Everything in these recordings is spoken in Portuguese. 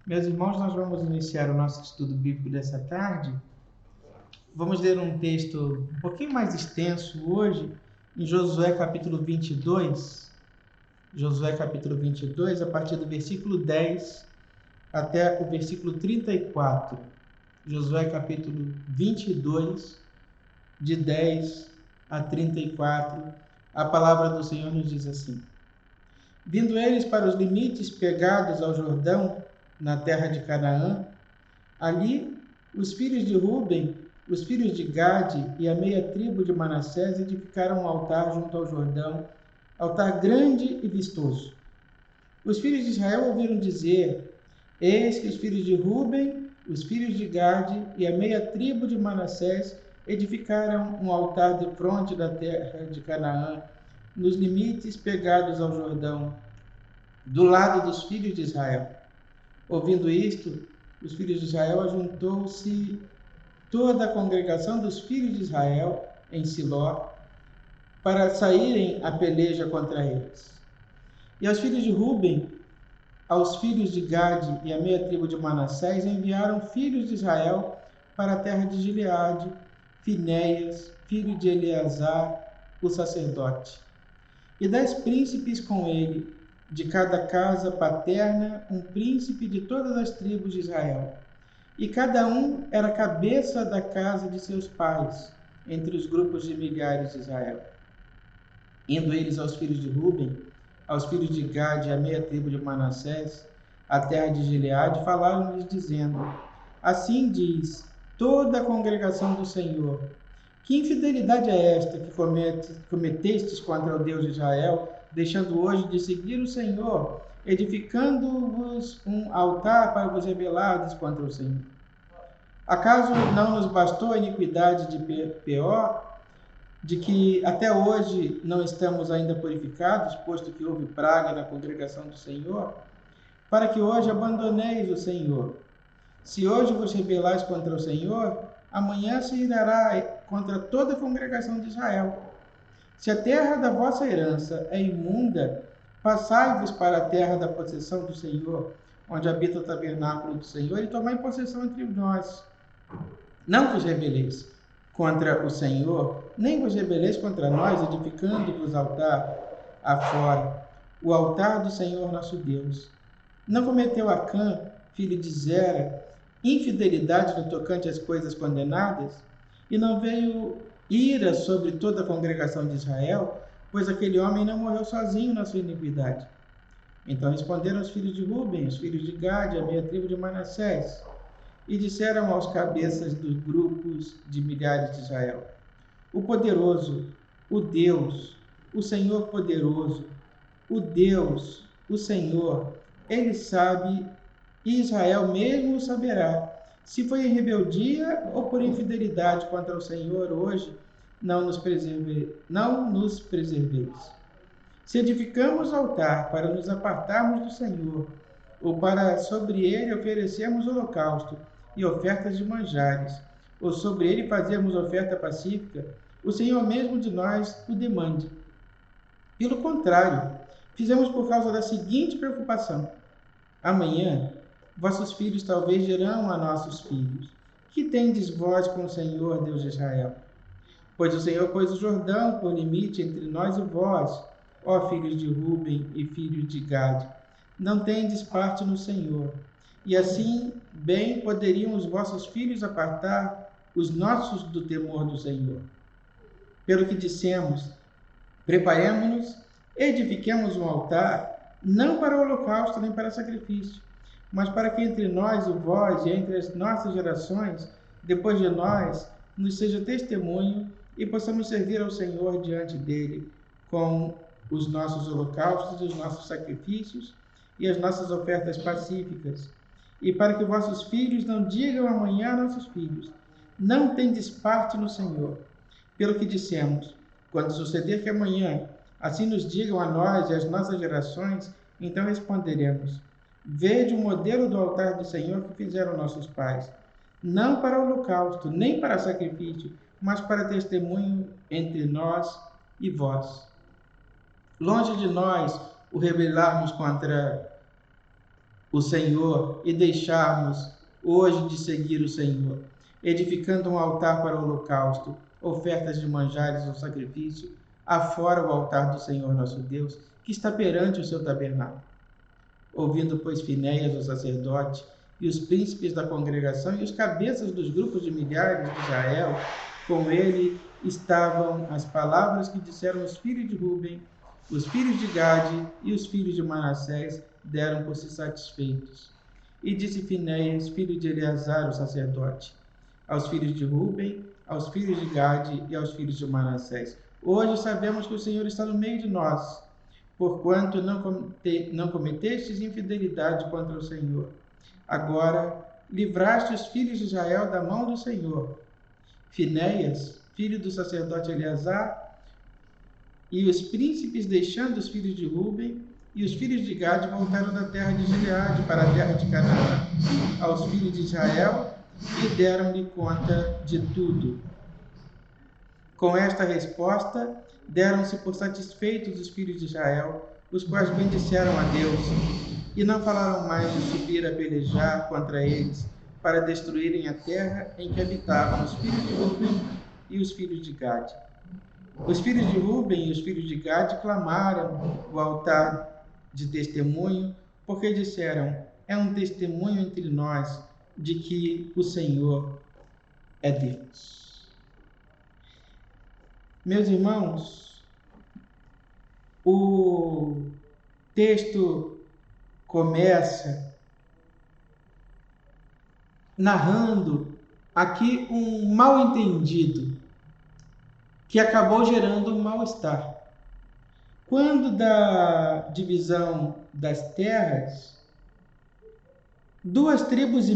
Meus irmãos, nós vamos iniciar o nosso estudo bíblico dessa tarde. Vamos ler um texto um pouquinho mais extenso hoje, em Josué capítulo 22. Josué capítulo 22, a partir do versículo 10 até o versículo 34. Josué capítulo 22, de 10 a 34. A palavra do Senhor nos diz assim: Vindo eles para os limites pegados ao Jordão, na terra de Canaã, ali os filhos de Ruben, os filhos de Gade e a meia tribo de Manassés edificaram um altar junto ao Jordão, altar grande e vistoso. Os filhos de Israel ouviram dizer: Eis que os filhos de Ruben, os filhos de Gade e a meia tribo de Manassés edificaram um altar defronte da terra de Canaã, nos limites pegados ao Jordão, do lado dos filhos de Israel. Ouvindo isto, os filhos de Israel ajuntou-se toda a congregação dos filhos de Israel em Siló para saírem a peleja contra eles. E aos filhos de Ruben, aos filhos de Gade e a meia tribo de Manassés enviaram filhos de Israel para a terra de Gileade, Finéias, filho de Eleazar, o sacerdote, e 10 príncipes com ele, de cada casa paterna, um príncipe de todas as tribos de Israel. E cada um era cabeça da casa de seus pais, entre os grupos de milhares de Israel. Indo eles aos filhos de Ruben, aos filhos de Gade e à meia tribo de Manassés, a terra de Gileade, falaram-lhes dizendo: Assim diz toda a congregação do Senhor: Que infidelidade é esta que cometestes contra o Deus de Israel, deixando hoje de seguir o Senhor, edificando-vos um altar para vos rebelardes contra o Senhor? Acaso não nos bastou a iniquidade de Peor, de que até hoje não estamos ainda purificados, posto que houve praga na congregação do Senhor, para que hoje abandoneis o Senhor? Se hoje vos rebelais contra o Senhor, amanhã se irá contra toda a congregação de Israel. Se a terra da vossa herança é imunda, passai-vos para a terra da possessão do Senhor, onde habita o tabernáculo do Senhor, e tomai possessão entre nós. Não vos rebeleis contra o Senhor, nem vos rebeleis contra nós, edificando-vos altar afora, o altar do Senhor nosso Deus. Não cometeu Acã, filho de Zera, infidelidade no tocante às coisas condenadas? E não veio ira sobre toda a congregação de Israel, pois aquele homem não morreu sozinho na sua iniquidade. Então responderam os filhos de Ruben, os filhos de Gade, a meia tribo de Manassés, e disseram aos cabeças dos grupos de milhares de Israel: O poderoso, o Deus, o Senhor poderoso, o Deus, o Senhor, ele sabe, e Israel mesmo o saberá, se foi em rebeldia ou por infidelidade contra o Senhor hoje, não nos preserveis. Se edificamos altar para nos apartarmos do Senhor, ou para sobre ele oferecermos holocausto e ofertas de manjares, ou sobre ele fazermos oferta pacífica, o Senhor mesmo de nós o demande. Pelo contrário, fizemos por causa da seguinte preocupação: amanhã vossos filhos talvez dirão a nossos filhos: Que tendes vós com o Senhor, Deus de Israel? Pois o Senhor pôs o Jordão por limite entre nós e vós, ó filhos de Ruben e filhos de Gade. Não tendes parte no Senhor. E assim bem poderiam os vossos filhos apartar os nossos do temor do Senhor. Pelo que dissemos: Preparemo-nos, edifiquemos um altar, não para holocausto nem para sacrifício, mas para que entre nós e vós, e entre as nossas gerações, depois de nós, nos seja testemunho e possamos servir ao Senhor diante dele com os nossos holocaustos, os nossos sacrifícios e as nossas ofertas pacíficas. E para que vossos filhos não digam amanhã a nossos filhos: Não tendes parte no Senhor. Pelo que dissemos: Quando suceder que amanhã assim nos digam a nós e às nossas gerações, então responderemos: Vede o modelo do altar do Senhor que fizeram nossos pais, não para holocausto, nem para sacrifício, mas para testemunho entre nós e vós. Longe de nós o rebelarmos contra o Senhor e deixarmos hoje de seguir o Senhor, edificando um altar para o holocausto, ofertas de manjares ou sacrifício, afora o altar do Senhor nosso Deus, que está perante o seu tabernáculo. Ouvindo, pois, Finéias, o sacerdote, e os príncipes da congregação e os cabeças dos grupos de milhares de Israel, com ele estavam as palavras que disseram os filhos de Ruben, os filhos de Gade e os filhos de Manassés, deram por si satisfeitos. E disse Finéias, filho de Eleazar, o sacerdote, aos filhos de Ruben, aos filhos de Gade e aos filhos de Manassés: hoje sabemos que o Senhor está no meio de nós, porquanto não cometestes infidelidade contra o Senhor. Agora livraste os filhos de Israel da mão do Senhor. Finéias, filho do sacerdote Eleazar, e os príncipes, deixando os filhos de Ruben e os filhos de Gade, voltaram da terra de Gileade para a terra de Canaã, aos filhos de Israel, e deram-lhe conta de tudo. Com esta resposta, deram-se por satisfeitos os filhos de Israel, os quais bendisseram a Deus, e não falaram mais de subir a pelejar contra eles, para destruírem a terra em que habitavam os filhos de Ruben e os filhos de Gade. Os filhos de Ruben e os filhos de Gade clamaram o altar de testemunho, porque disseram: é um testemunho entre nós de que o Senhor é Deus. Meus irmãos, o texto começa narrando aqui um mal-entendido que acabou gerando um mal-estar. Quando da divisão das terras, 2,5 tribos,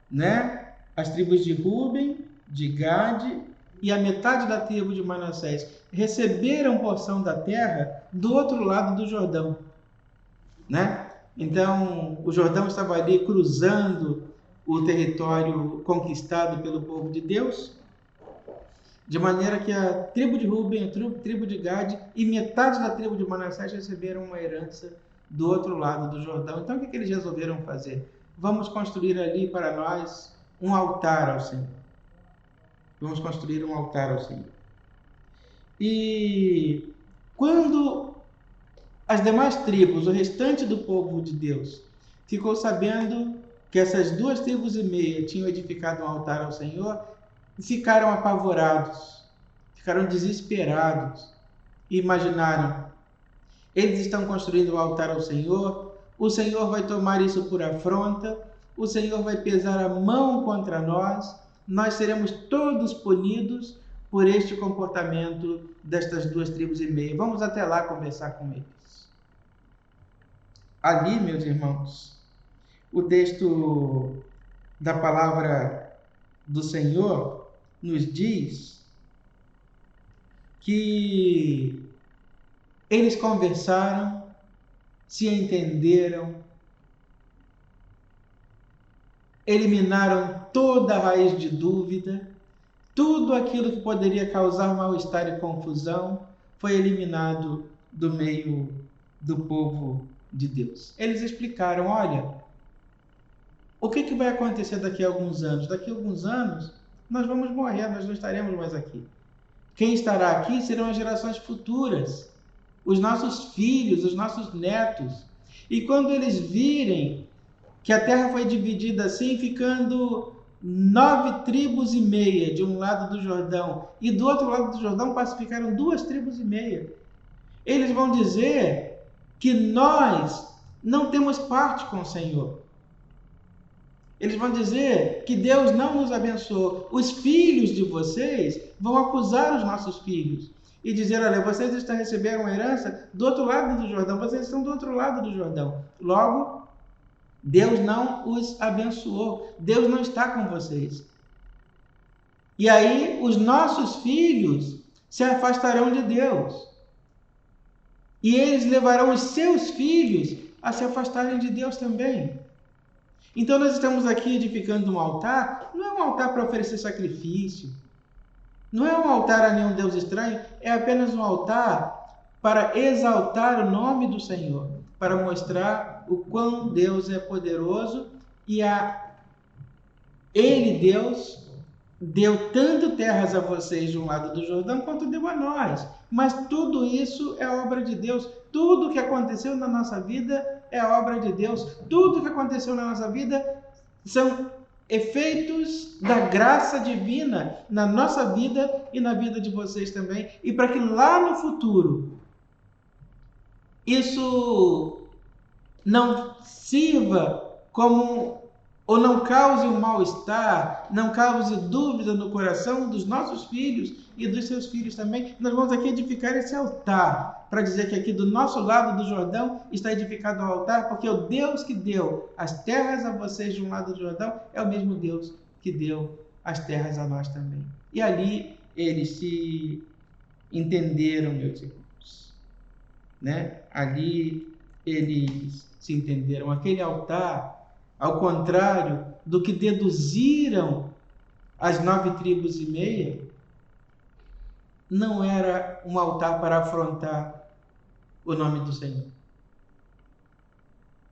né? As tribos de Ruben, de Gade e a metade da tribo de Manassés receberam porção da terra do outro lado do Jordão, né? Então, o Jordão estava ali cruzando o território conquistado pelo povo de Deus, de maneira que a tribo de Ruben, a tribo de Gade e metade da tribo de Manassés receberam uma herança do outro lado do Jordão. Então, o que eles resolveram fazer? Vamos construir ali para nós um altar ao Senhor. Vamos construir um altar ao Senhor. E quando as demais tribos, o restante do povo de Deus, ficou sabendo que essas 2,5 tribos tinham edificado um altar ao Senhor, ficaram apavorados, ficaram desesperados e imaginaram: eles estão construindo um altar ao Senhor, o Senhor vai tomar isso por afronta, o Senhor vai pesar a mão contra nós, nós seremos todos punidos por este comportamento destas 2,5 tribos. Vamos até lá conversar com eles. Ali, meus irmãos, o texto da palavra do Senhor nos diz que eles conversaram, se entenderam, eliminaram toda a raiz de dúvida, tudo aquilo que poderia causar mal-estar e confusão foi eliminado do meio do povo de Deus. Eles explicaram: olha, o que vai acontecer daqui a alguns anos? Daqui a alguns anos nós vamos morrer, nós não estaremos mais aqui. Quem estará aqui serão as gerações futuras, os nossos filhos, os nossos netos. E quando eles virem que a terra foi dividida assim, ficando 9,5 tribos de um lado do Jordão, e do outro lado do Jordão ficaram 2,5 tribos, eles vão dizer que nós não temos parte com o Senhor. Eles vão dizer que Deus não nos abençoou. Os filhos de vocês vão acusar os nossos filhos e dizer: olha, vocês estão recebendo uma herança do outro lado do Jordão, vocês estão do outro lado do Jordão. Logo, Deus não os abençoou, Deus não está com vocês. E aí os nossos filhos se afastarão de Deus. E eles levarão os seus filhos a se afastarem de Deus também. Então nós estamos aqui edificando um altar, não é um altar para oferecer sacrifício, não é um altar a nenhum Deus estranho, é apenas um altar para exaltar o nome do Senhor, para mostrar o quão Deus é poderoso e Ele, Deus, deu tanto terras a vocês de um lado do Jordão quanto deu a nós. Mas tudo isso é obra de Deus. Tudo que aconteceu na nossa vida é obra de Deus. Tudo que aconteceu na nossa vida são efeitos da graça divina na nossa vida e na vida de vocês também. E para que lá no futuro isso não sirva como, ou não cause um mal-estar, não cause dúvida no coração dos nossos filhos e dos seus filhos também, nós vamos aqui edificar esse altar, para dizer que aqui do nosso lado do Jordão está edificado o altar, porque o Deus que deu as terras a vocês de um lado do Jordão é o mesmo Deus que deu as terras a nós também. E ali eles se entenderam, meus irmãos, né? Ali eles se entenderam. Aquele altar, ao contrário do que deduziram as 9 tribos e meia, não era um altar para afrontar o nome do Senhor.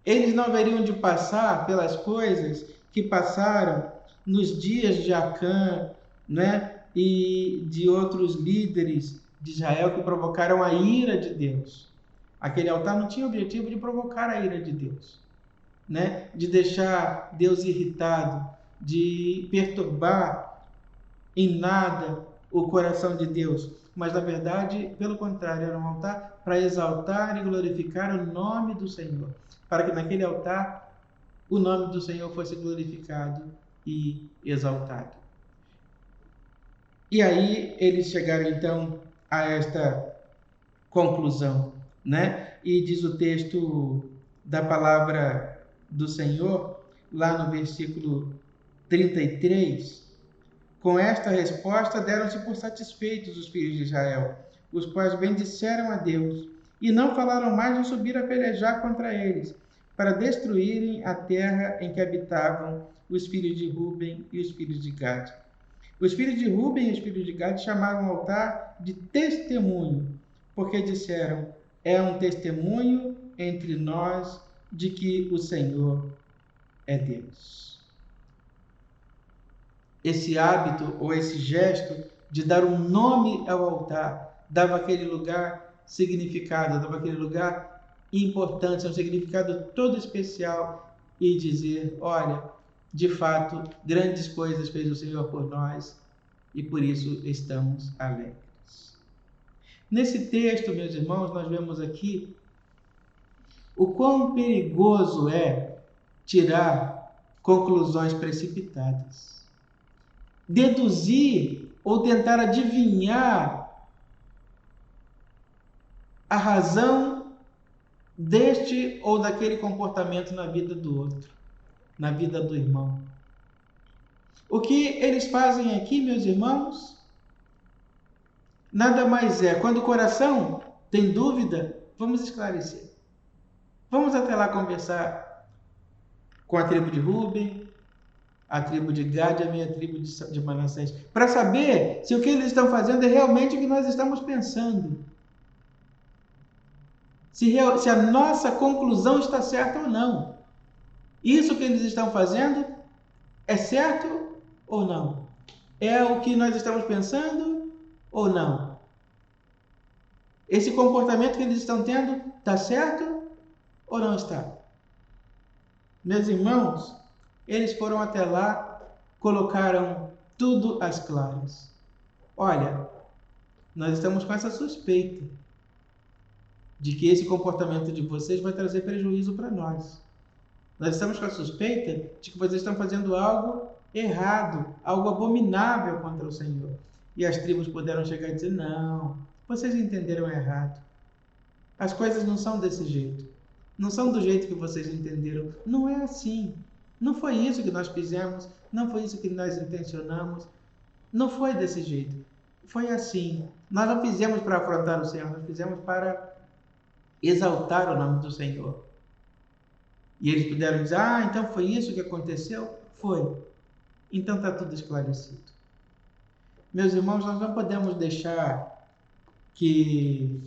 Eles não haveriam de passar pelas coisas que passaram nos dias de Acã, né? E de outros líderes de Israel que provocaram a ira de Deus. Aquele altar não tinha o objetivo de provocar a ira de Deus, né? De deixar Deus irritado, de perturbar em nada o coração de Deus, mas na verdade, pelo contrário, era um altar para exaltar e glorificar o nome do Senhor, para que naquele altar o nome do Senhor fosse glorificado e exaltado. E aí eles chegaram então a esta conclusão, né? E diz o texto da palavra do Senhor, lá no versículo 33, com esta resposta deram-se por satisfeitos os filhos de Israel, os quais bendisseram a Deus, e não falaram mais de subir a pelejar contra eles, para destruírem a terra em que habitavam os filhos de Ruben e os filhos de Gade. Os filhos de Ruben e os filhos de Gade chamaram o altar de testemunho, porque disseram: é um testemunho entre nós de que o Senhor é Deus. Esse hábito ou esse gesto de dar um nome ao altar dava aquele lugar significado, dava aquele lugar importância, um significado todo especial, e dizer: olha, de fato, grandes coisas fez o Senhor por nós e por isso estamos alegres. Nesse texto, meus irmãos, nós vemos aqui o quão perigoso é tirar conclusões precipitadas. Deduzir ou tentar adivinhar a razão deste ou daquele comportamento na vida do outro, na vida do irmão. O que eles fazem aqui, meus irmãos, nada mais é, quando o coração tem dúvida, vamos esclarecer. Vamos até lá conversar com a tribo de Ruben, a tribo de Gade e a minha tribo de Manassés, para saber se o que eles estão fazendo é realmente o que nós estamos pensando. Se a nossa conclusão está certa ou não. Isso que eles estão fazendo é certo ou não? É o que nós estamos pensando ou não? Esse comportamento que eles estão tendo está certo ou não está? Meus irmãos, eles foram até lá, colocaram tudo às claras. Olha, nós estamos com essa suspeita de que esse comportamento de vocês vai trazer prejuízo para nós. Nós estamos com a suspeita de que vocês estão fazendo algo errado, algo abominável contra o Senhor. E as tribos puderam chegar e dizer: não, vocês entenderam errado. As coisas não são desse jeito. Não são do jeito que vocês entenderam. Não é assim. Não foi isso que nós fizemos. Não foi isso que nós intencionamos. Não foi desse jeito. Foi assim. Nós não fizemos para afrontar o Senhor. Nós fizemos para exaltar o nome do Senhor. E eles puderam dizer: ah, então foi isso que aconteceu? Foi. Então está tudo esclarecido. Meus irmãos, nós não podemos deixar que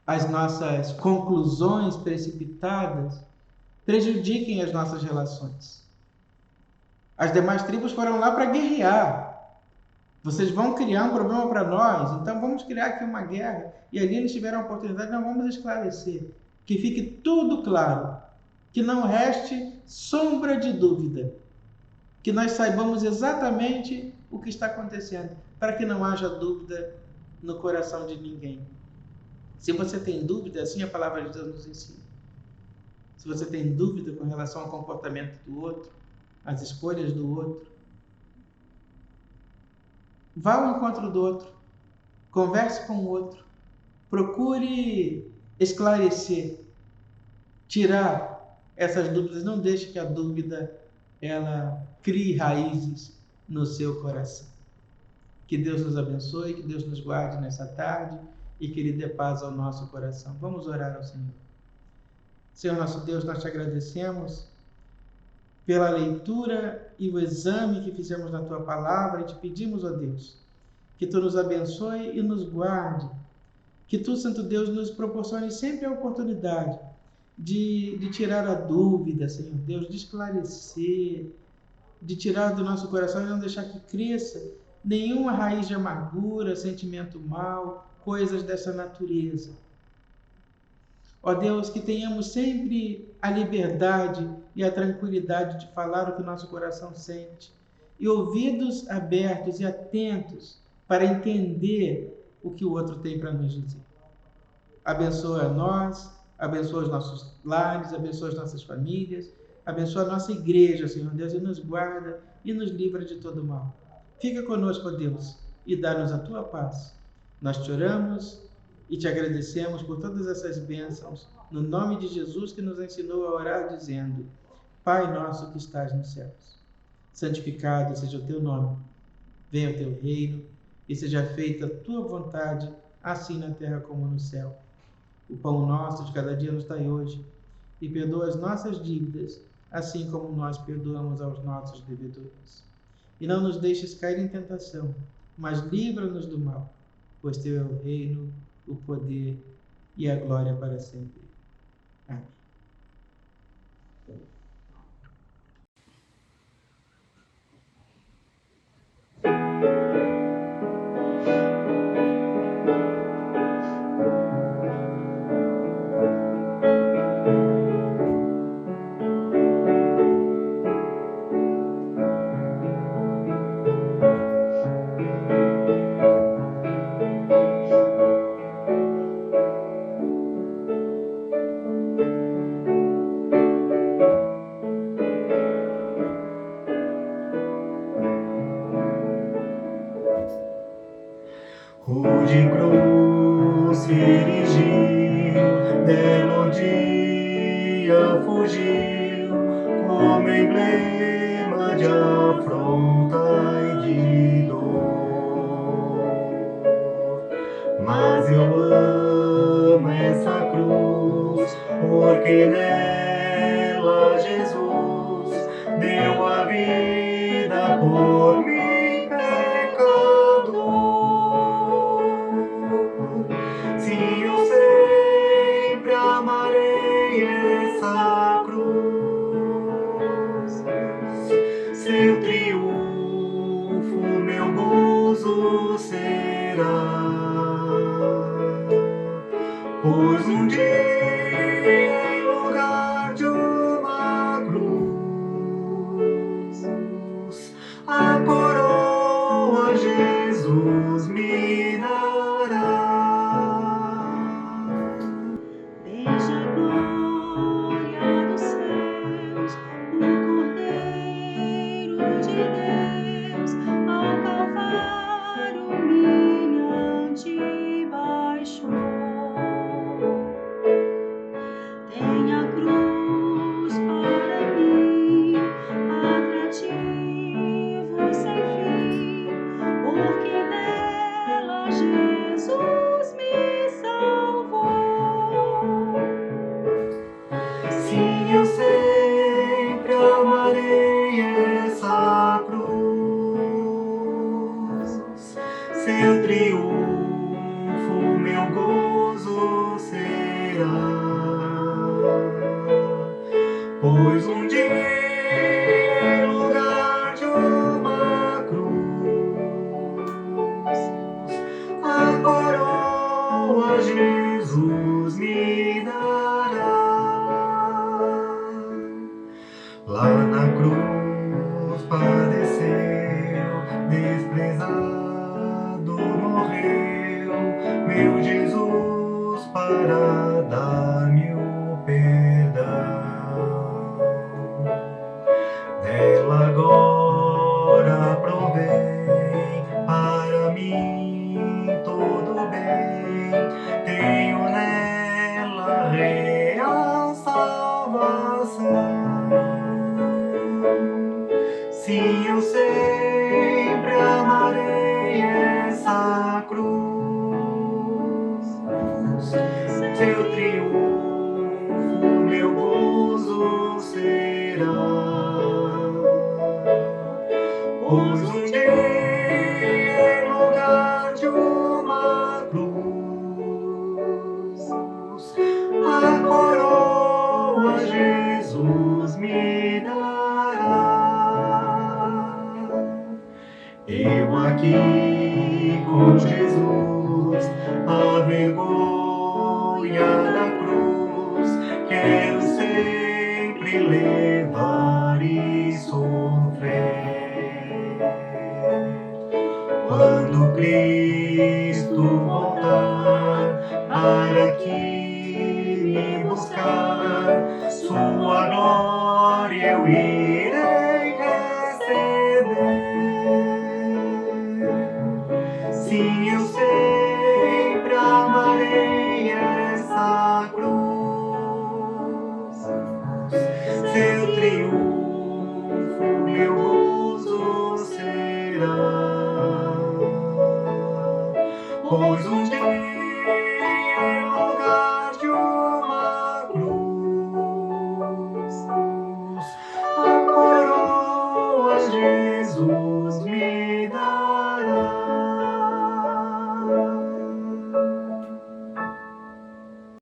as nossas conclusões precipitadas prejudiquem as nossas relações. As demais tribos foram lá para guerrear. Vocês vão criar um problema para nós, então vamos criar aqui uma guerra. E ali eles tiveram a oportunidade, não, vamos esclarecer. Que fique tudo claro. Que não reste sombra de dúvida. Que nós saibamos exatamente o que está acontecendo, para que não haja dúvida no coração de ninguém. Se você tem dúvida, assim a palavra de Deus nos ensina. Se você tem dúvida com relação ao comportamento do outro, às escolhas do outro, vá ao encontro do outro, converse com o outro, procure esclarecer, tirar essas dúvidas, não deixe que a dúvida ela crie raízes no seu coração. Que Deus nos abençoe, que Deus nos guarde nessa tarde e que Ele dê paz ao nosso coração. Vamos orar ao Senhor. Senhor nosso Deus, nós te agradecemos pela leitura e o exame que fizemos na Tua Palavra e te pedimos, ó Deus, que Tu nos abençoe e nos guarde, que Tu, Santo Deus, nos proporcione sempre a oportunidade de tirar a dúvida, Senhor Deus, de esclarecer, de tirar do nosso coração e não deixar que cresça nenhuma raiz de amargura, sentimento mau, coisas dessa natureza. Ó Deus, que tenhamos sempre a liberdade e a tranquilidade de falar o que o nosso coração sente e ouvidos abertos e atentos para entender o que o outro tem para nos dizer. Abençoa nós, abençoa os nossos lares, abençoa as nossas famílias, abençoa a nossa igreja, Senhor Deus, e nos guarda e nos livra de todo mal. Fica conosco, ó Deus, e dá-nos a Tua paz. Nós te oramos e te agradecemos por todas essas bênçãos, no nome de Jesus, que nos ensinou a orar dizendo: Pai nosso que estás nos céus, santificado seja o Teu nome, venha o Teu reino e seja feita a Tua vontade, assim na terra como no céu. O pão nosso de cada dia nos dai hoje, e perdoa as nossas dívidas, assim como nós perdoamos aos nossos devedores. E não nos deixes cair em tentação, mas livra-nos do mal, pois Teu é o reino, o poder e a glória para sempre. Amém. Rude cruz se erigiu, belo dia fugiu, como emblema de afronta e de dor. Mas eu amo essa cruz, porque nela Jesus deu a vida por mim. Seu triunfo, meu gozo será, pois um dia, em lugar de uma cruz, a coroa Jesus me dará. Desde a glória dos céus, o Cordeiro de Deus ao Calvário humilhante baixou. Tem a cruz para mim, atrativo sem fim, porque nela Jesus me salvou. Pois um dia, em lugar de uma cruz, a coroa Jesus me dará. Lá na cruz padeceu, desprezado morreu, meu Jesus para dar-me o perdão. Dela agora provém para mim todo bem, tenho nela real salvação. Sim, eu sempre amarei essa cruz, seu triunfo, meu gozo será. Pois um dia, em lugar de uma cruz, a coroa Jesus me dará. Eu aqui com Jesus, a vergonha da cruz, quero sempre levar e sofrer. Quando Cristo voltar para aqui me buscar, sua glória eu irei receber. Sim, eu sempre amarei essa cruz, seu triunfo, meu gozo será. Pois um dia, em lugar de uma cruz, a coroa Jesus me